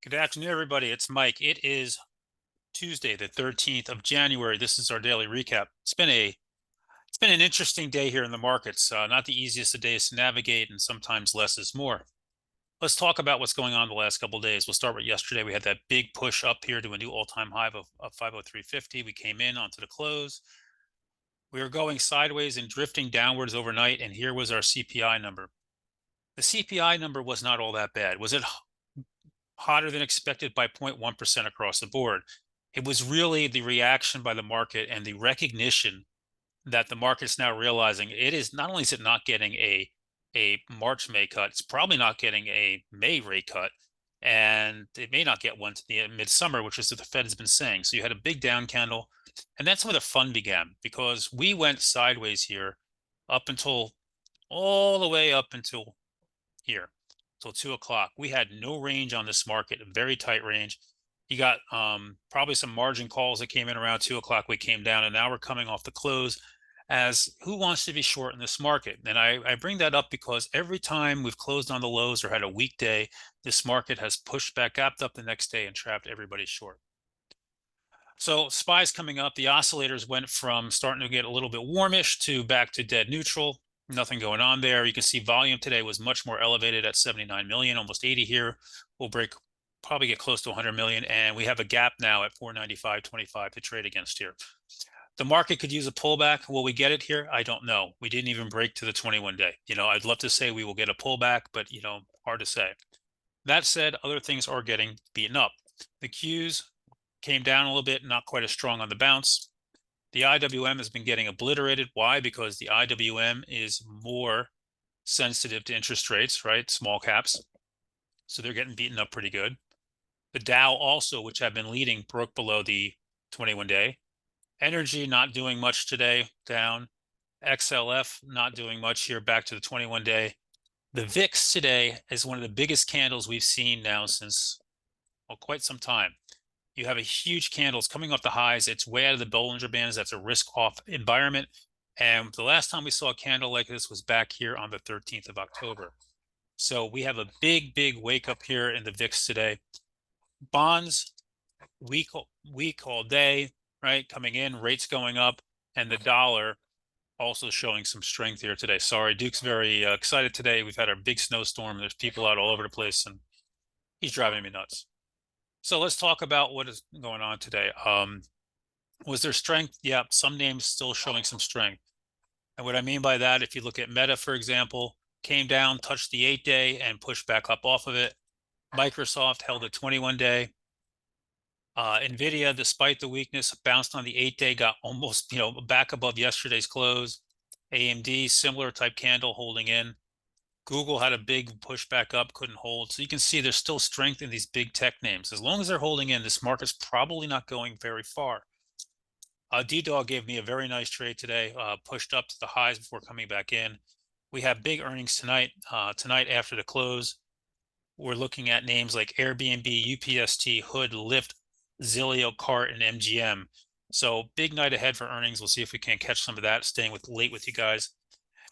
Good afternoon, everybody. It's Mike. It is Tuesday, the 13th of January. This is our daily recap. It's been an interesting day here in the markets. Not the easiest of days to navigate, and sometimes less is more. Let's talk about what's going on the last couple of days. We'll start with yesterday. We had that big push up here to a new all-time high of 503.50. We came in onto the close. We were going sideways and drifting downwards overnight, and here was our CPI number. The CPI number was not all that bad. Was it hotter than expected by 0.1% across the board? It was really the reaction by the market and the recognition that the market's now realizing it is not only is it not getting a March May cut, it's probably not getting a May rate cut, and it may not get one to the midsummer, which is what the Fed has been saying. So you had a big down candle, and that's where the fun began because we went sideways here up until all the way up until here till 2 o'clock. We had no range on this market, a very tight range. You got probably some margin calls that came in around 2 o'clock. We came down, and now we're coming off the close as who wants to be short in this market? And I bring that up because every time we've closed on the lows or had a weak day, this market has pushed back, gapped up the next day, and trapped everybody short. So SPY's coming up. The oscillators went from starting to get a little bit warmish to back to dead neutral. Nothing going on there. You can see volume today was much more elevated at 79 million, almost 80 here. We'll probably get close to 100 million, and we have a gap now at 495.25 to trade against here. The market could use a pullback. Will we get it here? I don't know. We didn't even break to the 21 day. I'd love to say we will get a pullback, but hard to say. That said, other things are getting beaten up. The Qs came down a little bit, not quite as strong on the bounce. The IWM has been getting obliterated. Why? Because the IWM is more sensitive to interest rates, right? Small caps. So they're getting beaten up pretty good. The Dow also, which had been leading, broke below the 21 day. Energy not doing much today, down. XLF not doing much here, back to the 21 day. The VIX today is one of the biggest candles we've seen now since quite some time. You have a huge candles coming off the highs. It's way out of the Bollinger Bands. That's a risk-off environment. And the last time we saw a candle like this was back here on the 13th of October. So we have a big, big wake up here in the VIX today. Bonds, weak all day, right? Coming in, rates going up, and the dollar also showing some strength here today. Sorry, Duke's very excited today. We've had our big snowstorm. There's people out all over the place, and he's driving me nuts. So let's talk about what is going on today. Was there strength? Yeah, some names still showing some strength. And what I mean by that, if you look at Meta, for example, came down, touched the 8-day, and pushed back up off of it. Microsoft held a 21 day. NVIDIA, despite the weakness, bounced on the 8-day, got almost back above yesterday's close. AMD, similar type candle holding in. Google had a big push back up, couldn't hold. So you can see there's still strength in these big tech names. As long as they're holding in, this market's probably not going very far. D-Dog gave me a very nice trade today, pushed up to the highs before coming back in. We have big earnings tonight. Tonight after the close, we're looking at names like Airbnb, UPST, Hood, Lyft, Zillow, Cart, and MGM. So big night ahead for earnings. We'll see if we can catch some of that, staying late with you guys.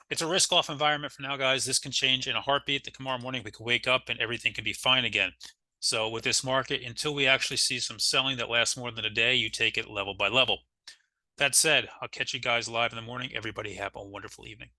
It's a risk-off environment for now, guys. This can change in a heartbeat. Tomorrow morning, we could wake up and everything can be fine again. So with this market, until we actually see some selling that lasts more than a day, you take it level by level. That said, I'll catch you guys live in the morning. Everybody have a wonderful evening.